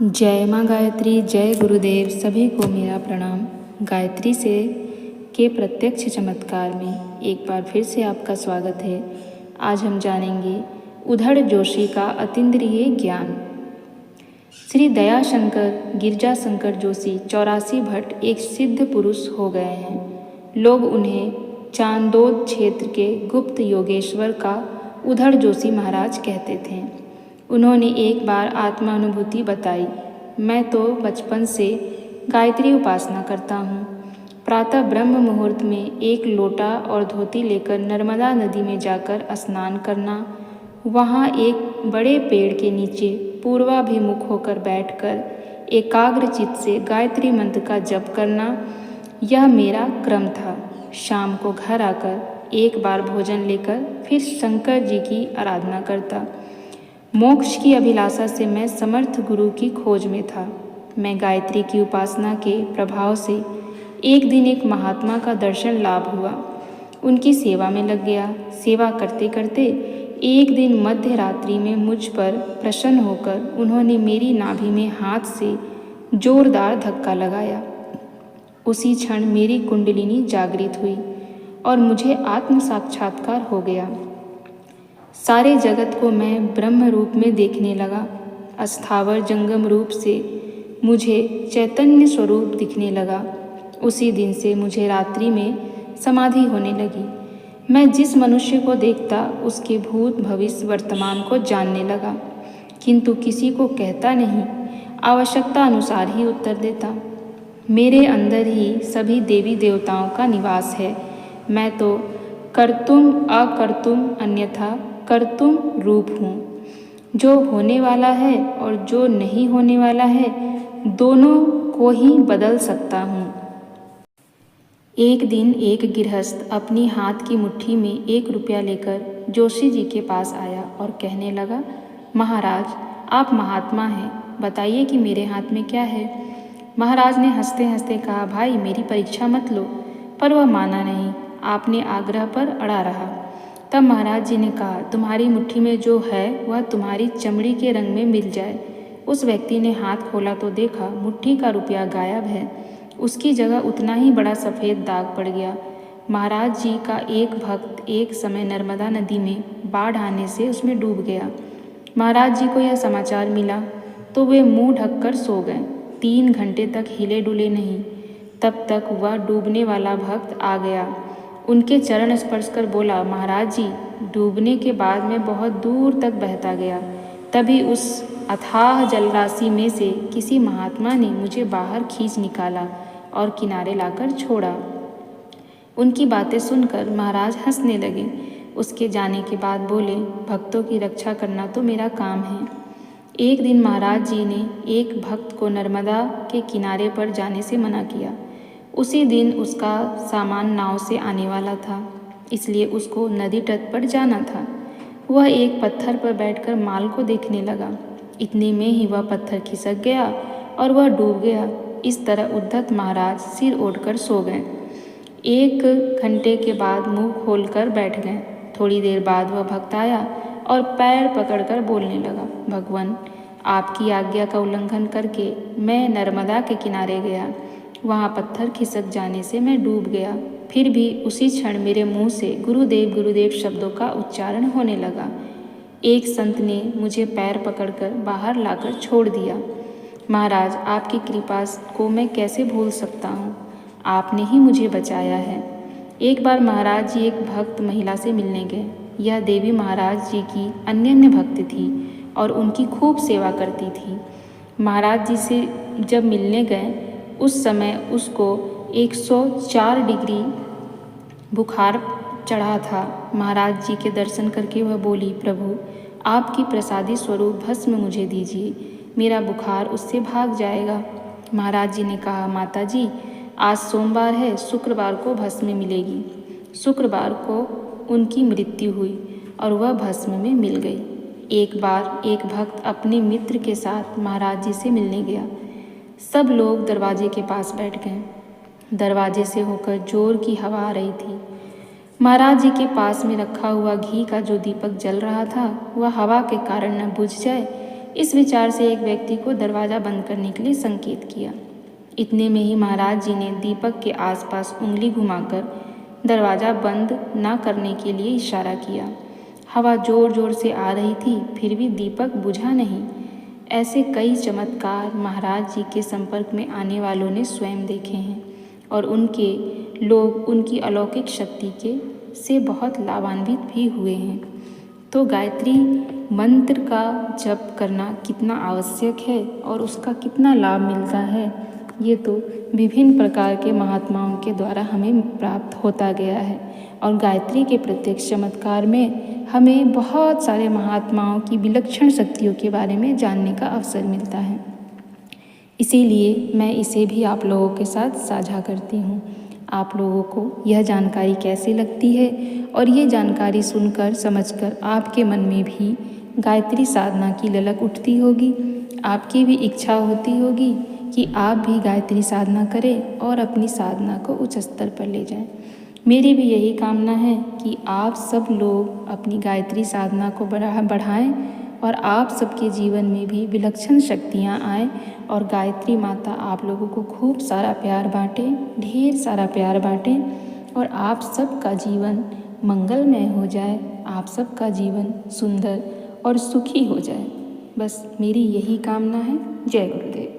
जय माँ गायत्री, जय गुरुदेव। सभी को मेरा प्रणाम। गायत्री से के प्रत्यक्ष चमत्कार में एक बार फिर से आपका स्वागत है। आज हम जानेंगे उधड़ जोशी का अतीन्द्रिय ज्ञान। श्री दयाशंकर गिरजाशंकर जोशी 84 भट्ट एक सिद्ध पुरुष हो गए हैं। लोग उन्हें चांदोद क्षेत्र के गुप्त योगेश्वर का उधड़ जोशी महाराज कहते थे। उन्होंने एक बार आत्मानुभूति बताई। मैं तो बचपन से गायत्री उपासना करता हूँ। प्रातः ब्रह्म मुहूर्त में एक लोटा और धोती लेकर नर्मदा नदी में जाकर स्नान करना, वहाँ एक बड़े पेड़ के नीचे पूर्वाभिमुख होकर बैठकर एकाग्र चित्त से गायत्री मंत्र का जप करना, यह मेरा क्रम था। शाम को घर आकर एक बार भोजन लेकर फिर शंकर जी की आराधना करता। मोक्ष की अभिलाषा से मैं समर्थ गुरु की खोज में था। मैं गायत्री की उपासना के प्रभाव से एक दिन एक महात्मा का दर्शन लाभ हुआ। उनकी सेवा में लग गया। सेवा करते करते एक दिन मध्य रात्रि में मुझ पर प्रसन्न होकर उन्होंने मेरी नाभि में हाथ से जोरदार धक्का लगाया। उसी क्षण मेरी कुंडलिनी जागृत हुई और मुझे आत्म साक्षात्कार हो गया। सारे जगत को मैं ब्रह्म रूप में देखने लगा। अस्थावर जंगम रूप से मुझे चैतन्य स्वरूप दिखने लगा। उसी दिन से मुझे रात्रि में समाधि होने लगी। मैं जिस मनुष्य को देखता उसके भूत भविष्य वर्तमान को जानने लगा, किंतु किसी को कहता नहीं, आवश्यकता अनुसार ही उत्तर देता। मेरे अंदर ही सभी देवी देवताओं का निवास है। मैं तो कर्तुम अकर्तुम अन्यथा कर्तुम रूप हूँ। जो होने वाला है और जो नहीं होने वाला है, दोनों को ही बदल सकता हूँ। एक दिन एक गृहस्थ अपनी हाथ की मुट्ठी में 1 रुपया लेकर जोशी जी के पास आया और कहने लगा, महाराज आप महात्मा हैं, बताइए कि मेरे हाथ में क्या है। महाराज ने हंसते हंसते कहा, भाई मेरी परीक्षा मत लो। पर वह माना नहीं। आपने आग्रह पर अड़ा रहा। तब महाराज जी ने कहा, तुम्हारी मुट्ठी में जो है वह तुम्हारी चमड़ी के रंग में मिल जाए। उस व्यक्ति ने हाथ खोला तो देखा मुट्ठी का रुपया गायब है। उसकी जगह उतना ही बड़ा सफ़ेद दाग पड़ गया। महाराज जी का एक भक्त एक समय नर्मदा नदी में बाढ़ आने से उसमें डूब गया। महाराज जी को यह समाचार मिला तो वे मुंह ढककर सो गए। 3 घंटे तक हिले डुले नहीं। तब तक वह डूबने वाला भक्त आ गया। उनके चरण स्पर्श कर बोला, महाराज जी डूबने के बाद मैं बहुत दूर तक बहता गया। तभी उस अथाह जलराशि में से किसी महात्मा ने मुझे बाहर खींच निकाला और किनारे लाकर छोड़ा। उनकी बातें सुनकर महाराज हंसने लगे। उसके जाने के बाद बोले, भक्तों की रक्षा करना तो मेरा काम है। एक दिन महाराज जी ने एक भक्त को नर्मदा के किनारे पर जाने से मना किया। उसी दिन उसका सामान नाव से आने वाला था, इसलिए उसको नदी तट पर जाना था। वह एक पत्थर पर बैठकर माल को देखने लगा। इतने में ही वह पत्थर खिसक गया और वह डूब गया। इस तरह उद्धत महाराज सिर ओढ़कर सो गए। 1 घंटे के बाद मुंह खोलकर बैठ गए। थोड़ी देर बाद वह भक्त आया और पैर पकड़कर बोलने लगा, भगवान आपकी आज्ञा का उल्लंघन करके मैं नर्मदा के किनारे गया। वहाँ पत्थर खिसक जाने से मैं डूब गया। फिर भी उसी क्षण मेरे मुंह से गुरुदेव गुरुदेव शब्दों का उच्चारण होने लगा। एक संत ने मुझे पैर पकड़कर बाहर लाकर छोड़ दिया। महाराज आपकी कृपा को मैं कैसे भूल सकता हूँ। आपने ही मुझे बचाया है। एक बार महाराज जी एक भक्त महिला से मिलने गए। यह देवी महाराज जी की अनन्य भक्त थी और उनकी खूब सेवा करती थी। महाराज जी से जब मिलने गए उस समय उसको 104 डिग्री बुखार चढ़ा था। महाराज जी के दर्शन करके वह बोली, प्रभु आपकी प्रसादी स्वरूप भस्म मुझे दीजिए, मेरा बुखार उससे भाग जाएगा। महाराज जी ने कहा, माता जी आज सोमवार है, शुक्रवार को भस्म मिलेगी। शुक्रवार को उनकी मृत्यु हुई और वह भस्म में मिल गई। एक बार एक भक्त अपने मित्र के साथ महाराज जी से मिलने गया। सब लोग दरवाजे के पास बैठ गए। दरवाजे से होकर जोर की हवा आ रही थी। महाराज जी के पास में रखा हुआ घी का जो दीपक जल रहा था वह हवा के कारण न बुझ जाए इस विचार से एक व्यक्ति को दरवाज़ा बंद करने के लिए संकेत किया। इतने में ही महाराज जी ने दीपक के आसपास उंगली घुमाकर दरवाज़ा बंद न करने के लिए इशारा किया। हवा ज़ोर ज़ोर से आ रही थी, फिर भी दीपक बुझा नहीं। ऐसे कई चमत्कार महाराज जी के संपर्क में आने वालों ने स्वयं देखे हैं और लोग उनकी अलौकिक शक्ति से बहुत लाभान्वित भी हुए हैं। तो गायत्री मंत्र का जप करना कितना आवश्यक है और उसका कितना लाभ मिलता है, ये तो विभिन्न प्रकार के महात्माओं के द्वारा हमें प्राप्त होता गया है। और गायत्री के प्रत्यक्ष चमत्कार में हमें बहुत सारे महात्माओं की विलक्षण शक्तियों के बारे में जानने का अवसर मिलता है। इसीलिए मैं इसे भी आप लोगों के साथ साझा करती हूँ। आप लोगों को यह जानकारी कैसी लगती है और ये जानकारी सुनकर समझकर आपके मन में भी गायत्री साधना की ललक उठती होगी। आपकी भी इच्छा होती होगी कि आप भी गायत्री साधना करें और अपनी साधना को उच्च स्तर पर ले जाएं। मेरी भी यही कामना है कि आप सब लोग अपनी गायत्री साधना को बढ़ाएं और आप सबके जीवन में भी विलक्षण शक्तियाँ आएँ और गायत्री माता आप लोगों को खूब सारा प्यार बाँटें, ढेर सारा प्यार बाँटें और आप सबका जीवन मंगलमय हो जाए, आप सबका जीवन सुंदर और सुखी हो जाए। बस मेरी यही कामना है। जय गुरुदेव।